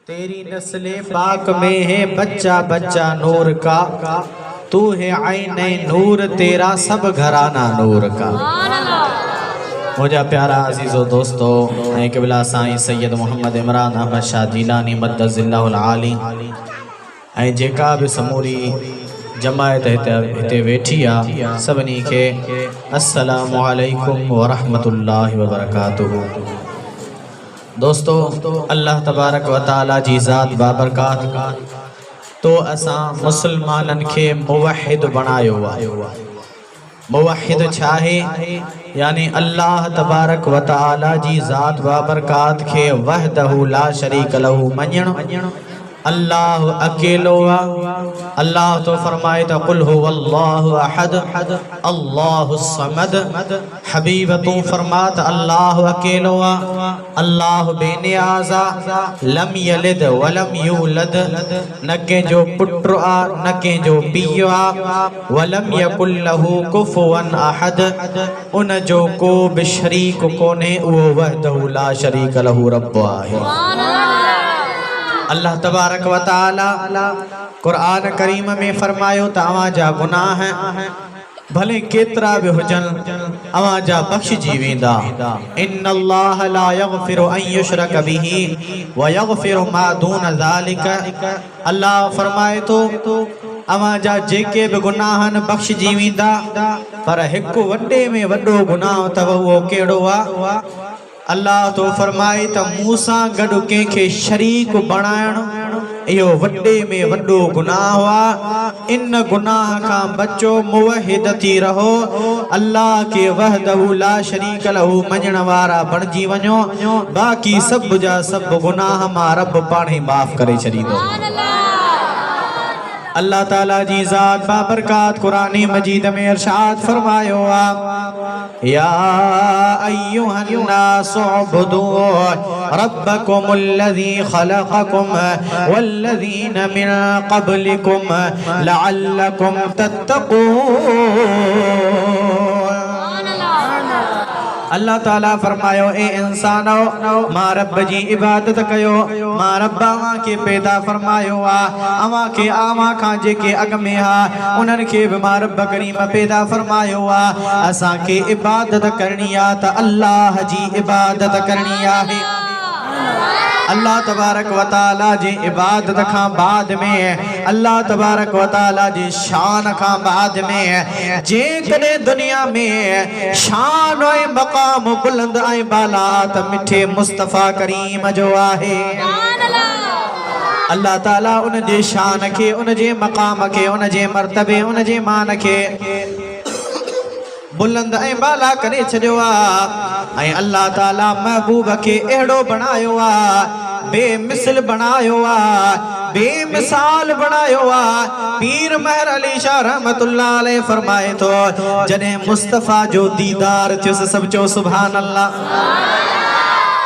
तेरी नस्ले पाक में है बच्चा बच्चा नूर का, तू है आईने नूर तेरा सब घराना नूर का। मुझा प्यारा अजीज़ो दोस्तों ऐं क़िबला साईं सैयद मोहम्मद इमरान अहमद शाह जीलानी मद्दज़िल्लाहुल आली ऐं जेका भी समूरी जमायत हिते वेठी आहे सभिनी खे अस्सलामु अलैकुम व रहमतुल्लाहि व बरकातुहू। दोस्तों अल्लाह तबारक व तआला जी ज़ात बाबरकात तो असां मुसलमानन खे मुवहिद बनायो आहे। मुवहिद छा है? यानी अल्लाह तबारक व तआला जी ज़ात बाबरकात खे वहदहु ला शरीक लहू मञण। अल्लाह अकेलो आहे। अल्लाह तो फरमाए त कुल हुवल्लाहु अहद अल्लाहु समद। हबीब तू फरमात अल्लाह अकेलो आहे, अल्लाह बेनियाज़ आहे, लम यलिद वलम यूलद, न कंहिंजो पुट आहे न कंहिंजो पीउ आहे, वलम यकुल लहू कुफुवन अहद, उन जो को बि शरीक कोन्हे, उहो वहदहु ला शरीक लहू रब आहे। अल्लाह तबारक व तआला कुरान करीम में फरमायो त अवां जा गुनाह भले केतरा भी हुजन अवां जा बख्शिजी वेंदा। इन्नल्लाह ला यगफिरु अन युशरक बिही व यगफिरु मा दून ज़ालिका। अल्लाह फरमाए तो अवां जा जेके भी गुनाहन बख्शिजी वेंदा, पर हिकु वॾे में वॾो गुनाह तव उहो कहिड़ो आहे? अल्लाह तो फरमाए त मूसा गॾु कंहिंखे शरीक बणाइण इहो वॾे में वॾो गुनाह आहे। इन गुनाह खां बचो, मुवहिद थी रहो, अल्लाह के वहदहु ला शरीक लहू मञण वारा बणिजी वञो, बाक़ी सभ जा सभ गुनाह मां रब पाण ई माफ़ करे छॾींदो। अल्लाह ताला जी ज़ात बाबरकात कुरानी मजीद में इरशाद फरमायो आहे, या अय्युहन नासु उब्दू रब्बकुमुल्लज़ी खलक़कुम वल्लज़ीना मिन क़ब्लिकुम लअल्लकुम तत्तक़ून। अल्लाह ताला फरमायो, ए इंसानो मां रब जी इबादत कयो। मां रब अवां के पैदा फरमायो आ, अवां के आवां खां जेके अॻ में हा उन्हनि खे बि मां रब करीम पैदा फरमायो आ। असां के इबादत करणी आ त अल्लाह जी इबादत करणी आहे। अल्लाह तबारक व तआला जी इबादत खां बाद में, अल्लाह तबारक व तआला जी शान खां बाद में, जेकॾहिं दुनिया में शान ऐं मक़ाम बुलंद ऐं बाला त मिठे मुस्तफ़ा करीम जो आहे। अल्लाह ताला उन जे शान खे, उन जे मक़ाम खे, उन जे मर्तबे, उन जे मान खे बुलंद ऐं बाला करे छॾियो आहे। ऐं अल्लाह ताला महबूब खे अहिड़ो बणायो आहे, बेमिसल बणायो आहे, बेमिसाल बणायो आहे। पीर महर अली शाह रहमतुल्लाह अलैह फरमाए थो, जॾहिं मुस्तफ़ा जो दीदार थियुसि सभु चओ सुभान अल्लाह।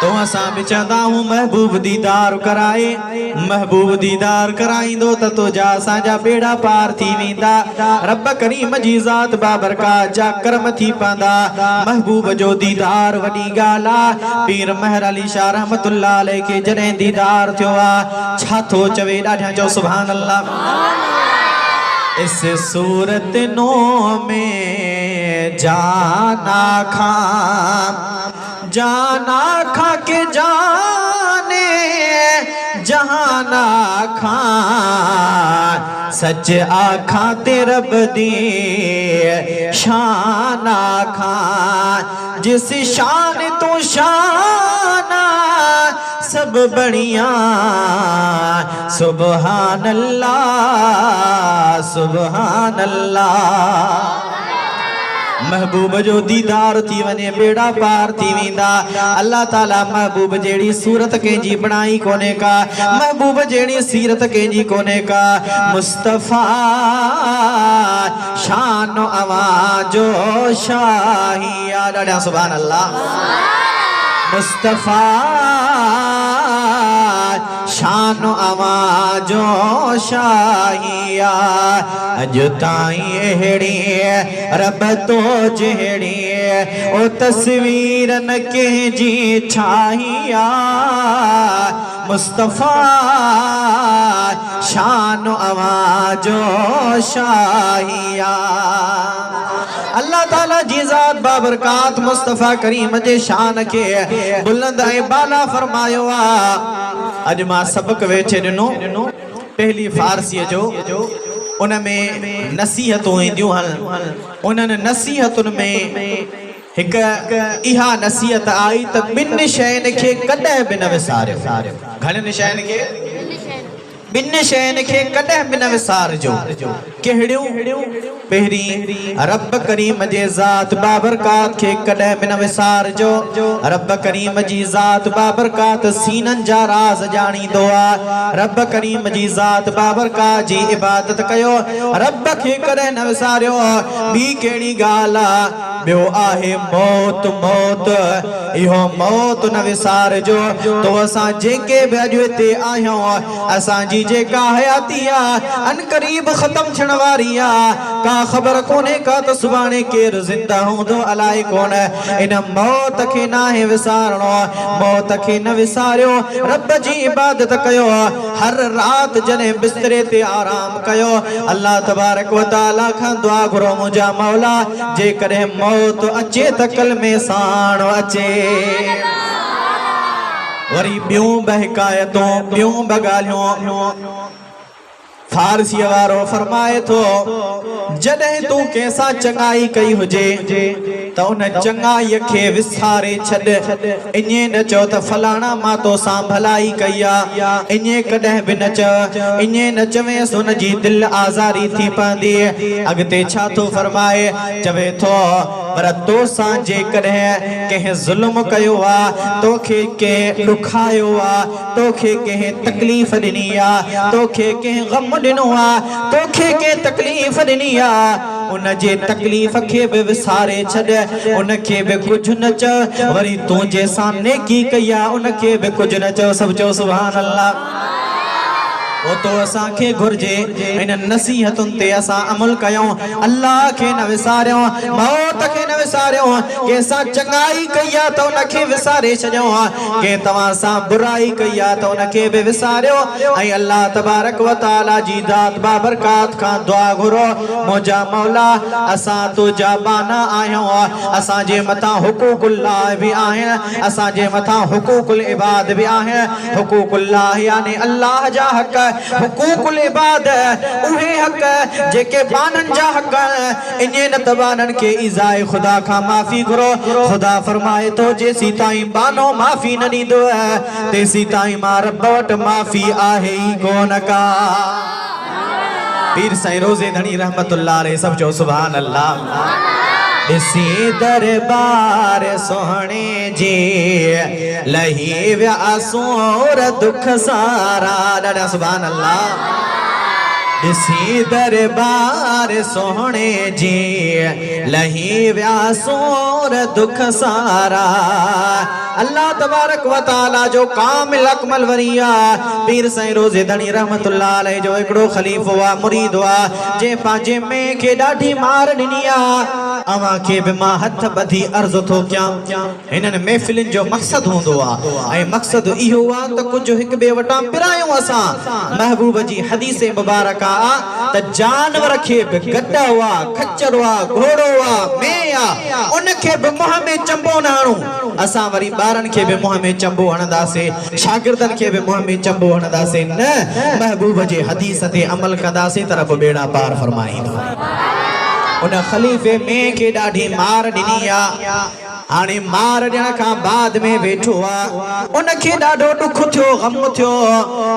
तो असां बि चवंदा आहियूं महबूब दीदार कराए, महबूब दीदार कराईंदो त तुंहिंजा असांजा बेड़ा पार थी वेंदा, रब करीम जी ज़ात बाबरकात जा करम थी पवंदा। महबूब जो दीदार वॾी ॻाल्हि आहे। पीर महर अली शाह रहमतुल्लाह अलैह खे जॾहिं दीदार थियो आहे, छा थो चवे? ॾाढा चओ सुभान अल्लाह। इस सूरत नो में जाना खां, जाना खा के जाने जहाना खा, सच आखा ते रब दी शान आखा, जिस शान तो शाना सब बढ़िया, सुभान अल्लाह सुभान अल्लाह। महबूब जो दीदार थी वने, बेड़ा पार थी वेंदा। अल्लाह ताला महबूब जेड़ी सूरत कंहिंजी बणाई कोने का, महबूब जेड़ी सीरत कंहिंजी कोने का। मुस्तफ़ा शान अवां जो शाहिया, ॾाढा सुभान अल्लाह। मुस्तफ़ा शान आवाजो शाहिया अज ताई एड़ी रब तो जड़ी ओ तस्वीरन के जी छाहिया मुस्तफा शान आवाजो शाहिया अल्लाह ताला जी ज़ात बाबरकात मुस्तफ़ा करीम जे शान के बुलंद ऐं बाला फरमायो आ। अज मां सबक वेठे ॾिनो पहली फारसी जो उन में नसीहतूं ईंदियूं हल उन्हनि नसीहतुनि में हिक इहा नसीहत आई त ॿिनि शयुनि खे कॾहिं बि न विसारियो। घणनि शयुनि खे? ॿिनि शयुनि खे कॾहिं बि न विसारिजो। कहिड़ियूं? पहिरीं रब करीम जे ज़ात बाबरकात खे कॾहिं बि न विसारिजो। रब करीम जी ज़ात बाबरकात सीननि जा राज़ ॼाणींदो आहे। रब करीम जी ज़ात बाबरकात जी इबादत कयो, रब खे कॾहिं न विसारियो। ॿी कहिड़ी ॻाल्हि आहे? ॿियो आहे मौत। मौत इहो मौत न विसारिजो। तो असां जेके बि अॼु हिते आहियूं असांजी जेका हयाती आहे अनकरीब ख़त्म थियण वारी आहे। का ख़बर कोन्हे का त सुभाणे केरु ज़िंदा हूंदो अलाए कोन। इन मौत खे नाहे विसारणो। मौत खे न विसारियो। रब जी इबादत कयो। हर रात जॾहिं बिस्तरे ते आराम कयो अल्लाह तबारक व तआला खां दुआ घुरो मुंहिंजा मौला जेकॾहिं मौत अचे त कलमे साण अचे। वरी ॿियूं बि हिकायतूं ॿियूं बि ॻाल्हियूं फारसी वारो फरमाए थो जॾहिं तूं कंहिंसां चङाई कई हुजे त उन चङाईअ खे विसारे छॾ। इएं न चओ त फलाणा मां तोसां भलाई कई आहे, इएं कॾहिं बि न चओ। इएं न चवेंसि हुन जी दिलि आज़ारी थी पवंदी। अॻिते छा थो फरमाए? चवे थो पर तोसां जेकॾहिं कंहिं ज़ुल्म कयो आहे, तोखे कंहिं ॾुखायो आहे, तोखे कंहिं तकलीफ़ ॾिनी आहे, तोखे कंहिं ग़म ॾिनो आहे, तोखे कंहिं तकलीफ़ ॾिनी आहे, उन जे तकलीफ़ खे बि विसारे छॾ। उन खे बि कुझु न चओ। वरी तूं जंहिंसां नेकी कई आहे उन खे बि कुझु न चओ। सभु चओ सुभान अल्लाह। वो तो असांखे घुर्जे इन नसीहतुनि ते असां अमल कयूं। अल्लाह खे न विसारियूं, मौत खे न विसारियूं। कंहिंसां चङाई कई आहे त उन खे विसारे छॾियूं। कंहिं तव्हां सां बुराई कई आहे त उन खे बि विसारियो। ऐं अल्लाह तबारक व तआला जी ज़ात बाबरकात खां दुआ घुरो मुंहिंजा मौला असां तुंहिंजा बाना आहियूं। असांजे मथां हुकूकुल्लाह बि आहिनि, असांजे मथां हुकूकुल इबाद बि आहिनि। हुकूकुल्लाह यानी अल्लाह जा हक़, हुकूकुल इबाद उहे हक़ जेके बाननि जा हक़। इन्हे न त बाननि खे इज़ाए खुदा खां माफ़ी घुरो। खुदा फरमाए थो जेसीं ताईं बानो माफ़ी न ॾींदो तेसीं ताईं मां रब वटि माफ़ी आहे ई कोन का। पीर साईं रोज़े धणी रहमतुल्लाह अलैह सब चओ सुभान अल्लाह। ॾिसी दरबार सोहणे जे लही विया सूर दुख सारा। ॾाढा सुभान अल्लाह। ॾिसी दरबार सोहणे जे लही विया सूर दुख सारा। अल्लाह तबारक व तआला जो कामिल अकमल वरिया पीर साईं रोज़े धणी रहमतुल्लाह अलैह जो हिकिड़ो खलीफ़ो आहे, मुरीद आहे, जे पंहिंजे में खे ॾाढी मार ॾिनी आहे। अवां खे बि मां हथ ॿधी अर्ज़ थो कयां। हिननि महफ़िलुनि जो मक़सदु हूंदो आहे ऐं मक़सदु इहो आहे त कुझु हिक ॿिए वटां पिरायूं असां। महबूब जी हदीस मुबारक आहे त जानवर खे बि गॾ हुआ, खच्चर हुआ, घोड़ो हुआ, मेंह आहे, उन खे बि मुंहं में चंबो न हणूं। असां वरी ॿारनि खे बि मुंहं में चंबो हणंदासीं, शागिर्दनि खे बि मुंहं में चंबो हणंदासीं। न महबूब जे हदीस ते अमल कंदासीं त रब बेड़ा पार फरमाईंदो। उन खलीफ़े में खे ॾाढी मार ॾिनी आहे। हाणे मार ॾियण खां बाद में वेठो आहे, उन खे ॾाढो ॾुख थियो, ग़म थियो।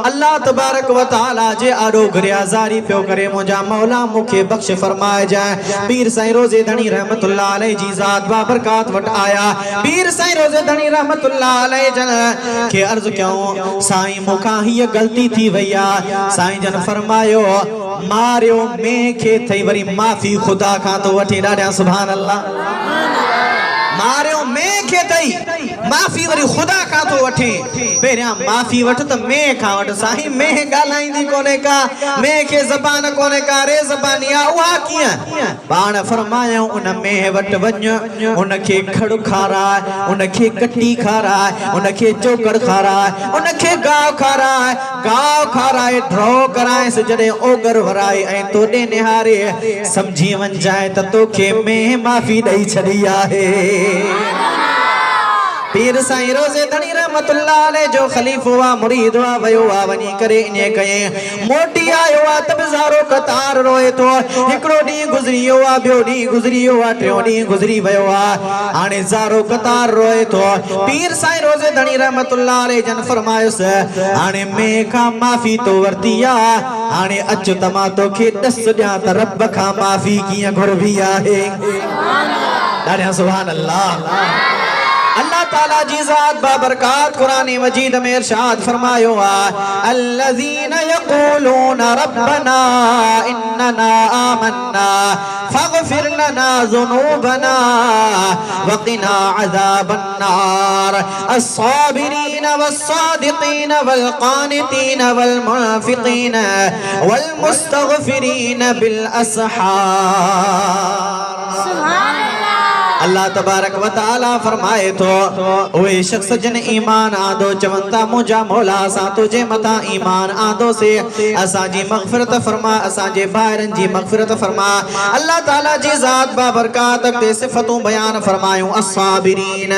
अल्लाह तबारक व तआला जे आॾो गुरियाज़ारी पियो करे मुंहिंजा मौला मूंखे बख़्श फरमाइजांइ। पीर साईं रोज़े धणी रहमतुल्लाह अलैह जी ज़ात बाबरकात वटि आया। पीर साईं रोज़े धणी रहमतुल्लाह अलैह जन खे अर्ज़ कयूं साईं मूंखां हीअ ग़लती थी वई आहे। साईं जन फरमायो मारियो में खे थई वरी माफ़ी खुदा खां तो वठी। ॾाढा सुभान अल्लाह। मारियो में खे तई माफ़ी वरी ख़ुदा खां थो वठे पहिरियां माफ़ी वठ त मैं खां वठ साईं मैं ॻाल्हाईंदी कोन्हे का मैं खे ज़बान कोन्हे का रे ज़बानी आहे उहा कीअं पाण फरमायूं उन में वटि वञ उन खे खड़ खाराए उन खे कटी खाराए उन खे चोकर खाराए उन खे गांव खाराए ड्रो कराएसि जॾहिं ओगर वराए ऐं तोॾे निहारे समझी वञजाए त तोखे में माफ़ी ॾेई छॾी आहे पीर साईं रोज़े धणी रहमतुल्लाह अलैह जो खलीफ़ो वा मुरीद वा वयो वा वनी करे इने कये मोटी आयो वा तब ज़ारो कतार रोए तो हिकड़ो डी गुज़री वियो वा बियो डी गुज़री वियो वा टियों डी गुज़री वयो वा हाणे ज़ारो कतार रोए तो पीर साईं रोज़े धणी रहमतुल्लाह अलैह जन फरमायुस हाणे मैं खां माफ़ी तो वरती आ हाणे अच त मां तोखे ॾस ॾियां त रब खां माफ़ी कीअं घुरबी आहे ॾाढा सुभान अल्लाह अल्लाह ताला जी ज़ात बाबरकात कुरान मजीद में इरशाद फरमायो अल्लज़ीना यक़ूलूना रब्बना इन्नना आमन्ना फ़ग़फ़िर लना ज़ुनूबना वक़िना अज़ाबन नार अस्साबिरीन वस्सादिक़ीन वल्क़ानितीन वल्मुनफ़िक़ीन वल्मुस्तग़फ़िरीन बिल असहार अल्लाह तबारक व तआला फरमाए तो ओए शख्स जन ईमान आंदो चवंता मुझा मौला असा तुझे मता ईमान आंदो से असा जी मगफिरत फरमा असा जे भाइरन जी मगफिरत फरमा अल्लाह ताला जी ज़ात बाबरकात ते सिफतों बयान फरमायूं अस्साबिरीन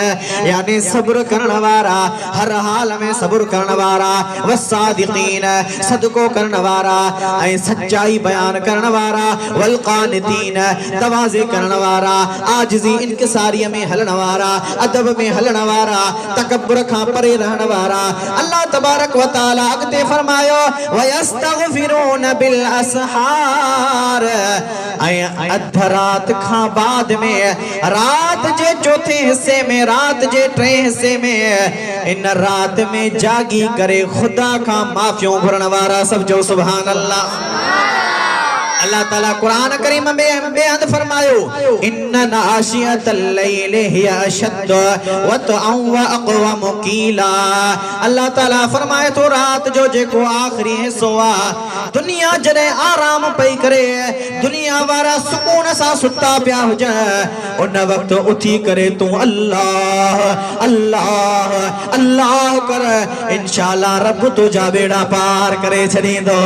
यानी सब्र करण वारा हर हाल में सब्र करण वारा वस्सादिकीन सदको करण वारा ऐ सच्चाई बयान करण वारा वल्कानितीन तवाज़े करण वारा आजिज़ी इंकिसारियत में हलण वारा अदब में हलण वारा तकब्बुर खां परे रहण वारा अल्लाह तबारक व तआला अगते फरमायो वयस्तगफिरून बिल असहार ऐं अध रात खां बाद में रात जे चौथे हिस्से में रात जे टे हिस्से में इन रात में जागी करे खुदा खां माफियों घुरण वारा सब जो सुभान अल्लाह अल्लाह ताला कुरान करीम में बेअद फरमायो इन्न नाशियतल लैल हिया अशद्द वतअन व अक़वम कीला अल्लाह ताला फरमाए तो रात जो जेको आखिरी हिस्सो आ दुनिया जड़े आराम पई करे दुनिया वारा सुकून सा सुता पिया हुजन उन वक्त उठी करे तू अल्लाह अल्लाह अल्लाह कर इंशाअल्लाह रब तुझा बेड़ा पार करे छड़ींदो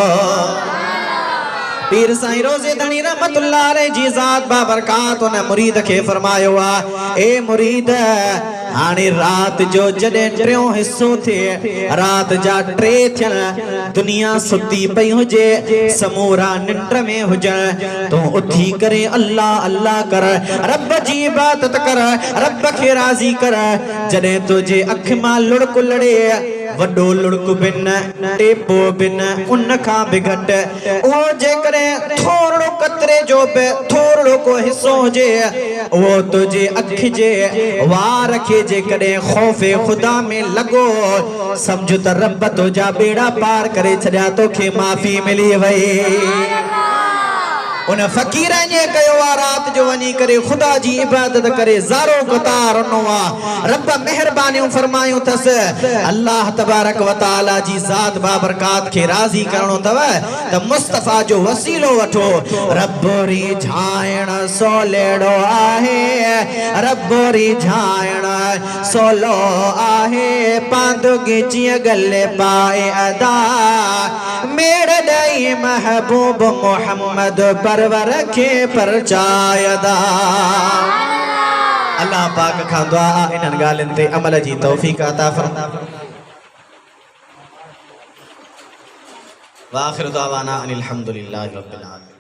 पीर साईं रोज़े धणी रहमतुल्लाह अलैह जी ज़ात बाबरकात उन मुरीद खे फरमायो ए मुरीद हाणे रात जो जॾहिं टियों हिस्सो थिए रात जा टे थियन दुनिया सुती पई हुजे समूरा निंड में हुजन तो उथी करे अल्लाह अल्लाह कर रब जी इबादत कर रब खे राज़ी कर जॾहिं तुझे अख मां लुड़क लड़े वडो लुड़क बिन टेपो बिन उन खां बि घट वो जेकरे थोड़ो कतरे जो बि थोड़ो को हिस्सो हुजे वो तुझे अख जे वार खे जेकॾहिं खौफ़े खुदा में लगो समझ त रब तुझा बेड़ा पार करे छॾिया तोखे माफ़ी मिली वई उन फकीर ने कयो रात जो वनी करे खुदा जी इबादत करे ज़ारो कतार नवा रब मेहरबानियों फरमायूं थस अल्लाह तबारक व तआला जी ज़ात बाबरकात के राज़ी करणो तव त मुस्तफा जो वसीलो वठो रब रिझाइण सोलेड़ो आहे रब रिझाइण सोलो आहे पांदुगी जिय गले पाए अदा मेड़ दई महबूब मोहम्मद परवर के परचायदा अल्लाह पाक खां दुआ इन्हनि ॻाल्हियुनि ते अमल जी तौफ़ीक़ अता फरमा व आखिर दावाना अनिल हम्दुलिल्लाहि रब्बिल आलमीन।